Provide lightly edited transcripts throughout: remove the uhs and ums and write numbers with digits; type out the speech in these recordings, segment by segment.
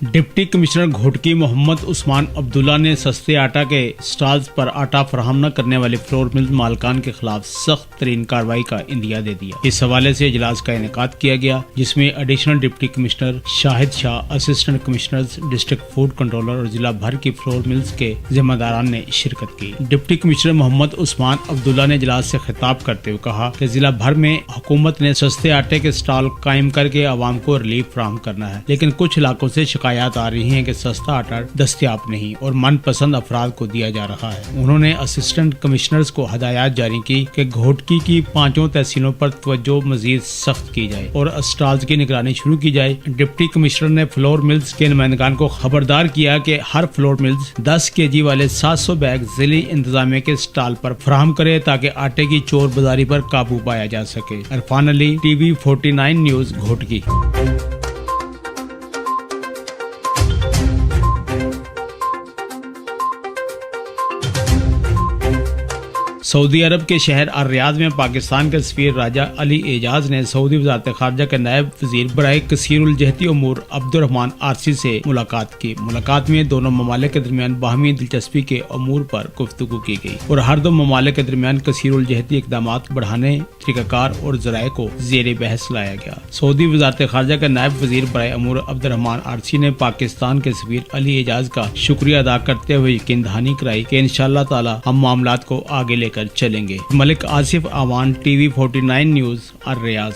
Deputy commissioner Ghotki Mohammad Usman Abdullah ने सस्ते आटा के स्टॉल्स पर आटा फराहम न करने वाले फ्लोर मिल मालकान के खिलाफ सख्त तरीन कार्रवाई का इंदिया दे दिया। इस हवाले से इजलास का इनेकाद किया गया, जिसमें additional deputy commissioner Shahid Shah, assistant commissioners, district food controller और जिला भर की फ्लोर मिल्स के जिम्मेदारान ने शिरकत की। डिप्टी कमिश्नर मोहम्मद उस्मान अब्दुल्ला ने इजलास से खिताब करते हुए कहा कि जिला भर में हुकूमत ने सस्ते आटे के स्टॉल कायम करके आवाम को रिलीफ फराहम करना है, लेकिन कुछ इलाकों से शिकायत आ रही है कि सस्ता आटा दस्तयाब नहीं और मनपसंद अफराद को दिया जा रहा है। उन्होंने असिस्टेंट कमिश्नर्स को हदायत जारी की कि घोटकी की 5 तहसीलों पर तवज्जो मजीद सख्त की जाए और स्टॉल्स की निगरानी शुरू की जाए। डिप्टी कमिश्नर ने फ्लोर मिल्स के नुमाइंदगान को खबरदार किया कि हर फ्लोर मिल्स 10 kg वाले 700 बैग जिली इंतजामिया के स्टॉल पर फराहम करे ताकि आटे की चोर बाजारी पर काबू पाया जा सके। Irfan Ali, TV 49 news, Ghotki. सऊदी अरब के शहर रियाद में पाकिस्तान के सफीर राजा अली एजाज ने सऊदी वज़ारत ख़ारजा के नायब वज़ीर बराए कसीरुल जहती उमूर अब्दुर्रहमान आरसी से मुलाकात की। मुलाकात में दोनों ममालिक के दरमियान बाहमी दिलचस्पी के अमूर पर गुफ्तगू की गई और हर दो ममालिक के दरमियान कसीरुल जहती इक़दामात बढ़ाने, तरीक़ाकार और ज़राए को ज़ेरे बहस लाया गया। सऊदी वज़ारत ख़ारजा के नायब वज़ीर बराए अमूर अब्दुर्रहमान आरसी ने पाकिस्तान के सफीर अली एजाज का शुक्रिया अदा करते हुए यकीन दहानी कराई कि इंशाअल्लाह ताला हम मामलात को आगे लेकर चलेंगे। मलिक आसिफ आवान, TV 49 न्यूज, रियाद।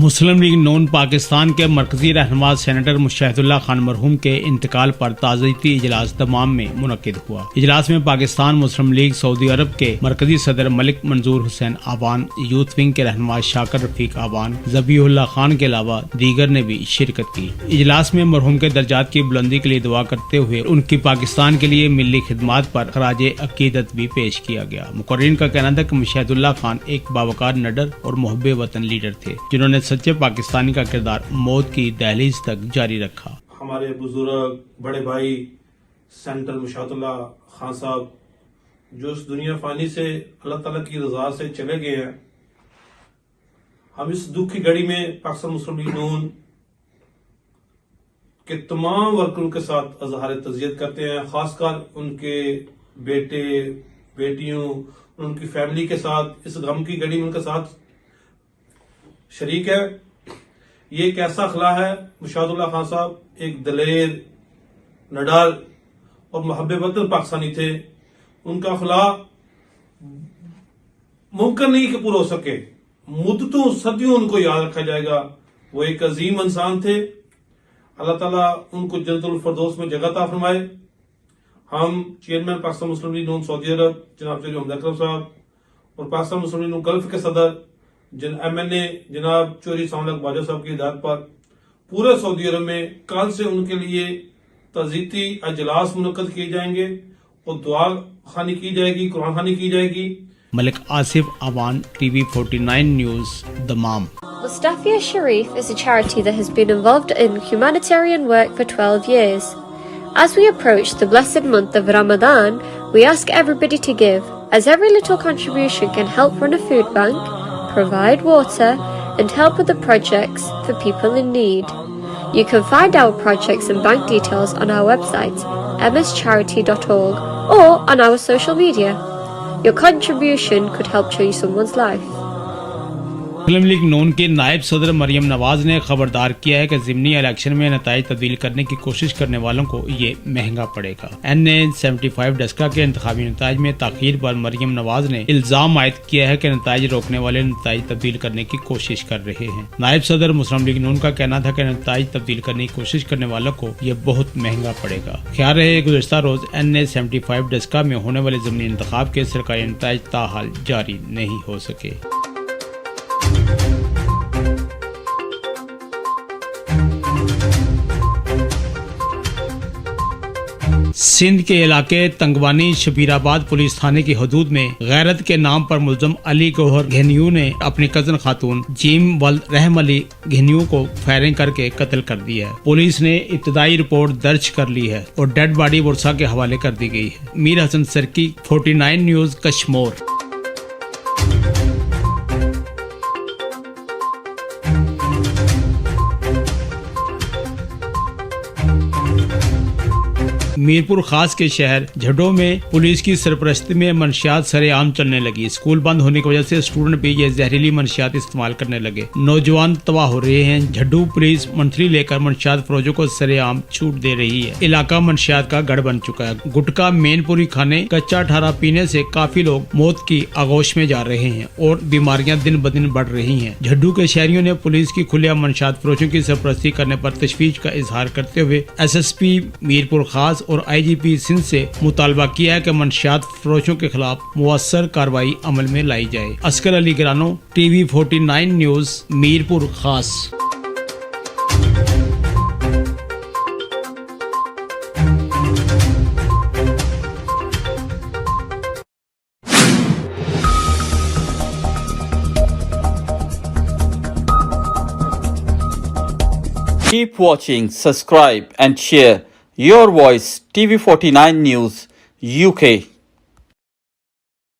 मुस्लिम लीग नून पाकिस्तान के मरकजी रहनुमा सेनेटर मुशाहिदुल्लाह खान मरहूम के इंतकाल पर ताज़ियती इजलास दमाम में मुनक्किद हुआ। इजलास में पाकिस्तान मुस्लिम लीग सऊदी अरब के मरकजी सदर मलिक मंजूर हुसैन आवान, यूथ विंग के रहनुमा शाकर रफीक आवान, ज़बीहुल्लाह खान के अलावा दीगर ने भी शिरकत की। इजलास में मरहूम के दर्जात की बुलंदी के लिए दुआ करते हुए उनकी पाकिस्तान के लिए मिली खिदमात पर खराज अकीदत भी पेश किया गया। मुकर्रिरीन का कहना था कि मुशाहिदुल्लाह खान एक बावकार निडर और मुहब्बे वतन लीडर थे, जिन्होंने सच्चे पाकिस्तानी का किरदार मौत की दहलीज तक जारी रखा। हमारे बुजुर्ग बड़े भाई सेनेटर मुशाहिदुल्लाह खान साहब जो इस दुनिया फानी से अल्लाह ताला की रजा से चले गए हैं, हम इस दुख की घड़ी में पाकिस्तान मुस्लिम लीग नून के तमाम वर्करों के साथ अजहार तज़ियत करते हैं, खासकर उनके बेटे बेटियों, उनकी फैमिली के साथ इस गम की घड़ी में उनके साथ शरीक है। ये एक ऐसा खिला है, मुशाहिदुल्लाह खान साहब एक दलेर, निडर और मुहब्बे वतन पाकिस्तानी थे। उनका खिला मुमकिन नहीं कि पूरा हो सके, मुद्दतों सदियों उनको याद रखा जाएगा। वो एक अजीम इंसान थे। अल्लाह ताला उनको जन्नतुल फिरदौस में जगह अता फरमाए। हम चेयरमैन पाकिस्तान मुस्लिम लीग नून सऊदी अरब जनाब चौधरी मोहम्मद अकरम साहब और पाकिस्तान मुस्लिम लीग नून गल्फ के सदर MNA जनाब चौधरी सामलक बाजवा साहब की हिदायत पर पूरे सऊदी अरब में कल से उनके लिए तज़ीती अजलास मुनक्कद किए जाएंगे और दुआ खानी की जाएगी, कुरान खानी की जाएगी। मलिक आसिफ आवान, TV 49 news, दमाम। Mustafia Sharif is a charity that has been involved in humanitarian work for 12 years. As we approach the blessed month of Ramadan, we ask everybody to give, as every little contribution can help run a food bank, provide water, and help with the projects for people in need. You can find our projects and bank details on our website, mscharity.org, or on our social media. Your contribution could help change someone's life. Muslim league नून के नायब सदर मरियम नवाज ने खबरदार किया है कि ज़िमनी election में नताइज तब्दील करने की कोशिश करने वालों को ये महंगा पड़ेगा। NA 75 डस्का के इंतखाबी नताइज में ताखीर पर मरियम नवाज ने इल्जाम आयद किया है कि नताइज रोकने वाले नताइज तब्दील करने की कोशिश कर रहे हैं। नायब सदर मुस्लिम लीग नून का कहना था कि नताइज तब्दील करने की कोशिश करने वालों को ये बहुत महंगा पड़ेगा। ख्याल रहे गुज़श्ता रोज NA 75 डस्का में होने वाले ज़िमनी इंतखाब के सरकारी नताइज ताहाल जारी नहीं हो सके। सिंध के इलाके तंगवानी शबीराबाद पुलिस थाने की हदूद में गैरत के नाम पर मुलजम अली गौहर घनियू ने अपनी कजन खातून जीम वल्द रहम अली घनियू को फायरिंग करके कत्ल कर दिया है। पुलिस ने इब्तदाई रिपोर्ट दर्ज कर ली है और डेड बॉडी बुरसा के हवाले कर दी गई है। मीर हसन सरकी, 49 न्यूज, कश्मीर। मीरपुर खास के शहर झड्डो में पुलिस की सरपरस्ती में मंशियात सरेआम चलने लगी। स्कूल बंद होने की वजह से स्टूडेंट भी ये जहरीली मंशियात इस्तेमाल करने लगे। नौजवान तबाह हो रहे हैं। झड्डू पुलिस मंथली लेकर मंशियात फरोजों को सरेआम छूट दे रही है। इलाका मंशियात का गढ़ बन चुका है। गुटखा, मेनपुरी खाने, कच्चा ठारा पीने से काफी लोग मौत की आगोश में जा रहे हैं और बीमारियां दिन ब दिन बढ़ रही हैं। झड्डू के शहरियों ने पुलिस की खुलेआम मंशियात फरोजों की सरपरस्ती करने पर तशवीश का इजहार करते हुए SSP मीरपुर खास और IGP सिंध से मुतालबा किया है कि मंशियात फरोशों के खिलाफ मुअस्सर कार्रवाई अमल में लाई जाए। Askar Ali Girano, TV 49 news, Mirpur Khas. Keep watching, subscribe and share Your Voice TV 49 News UK.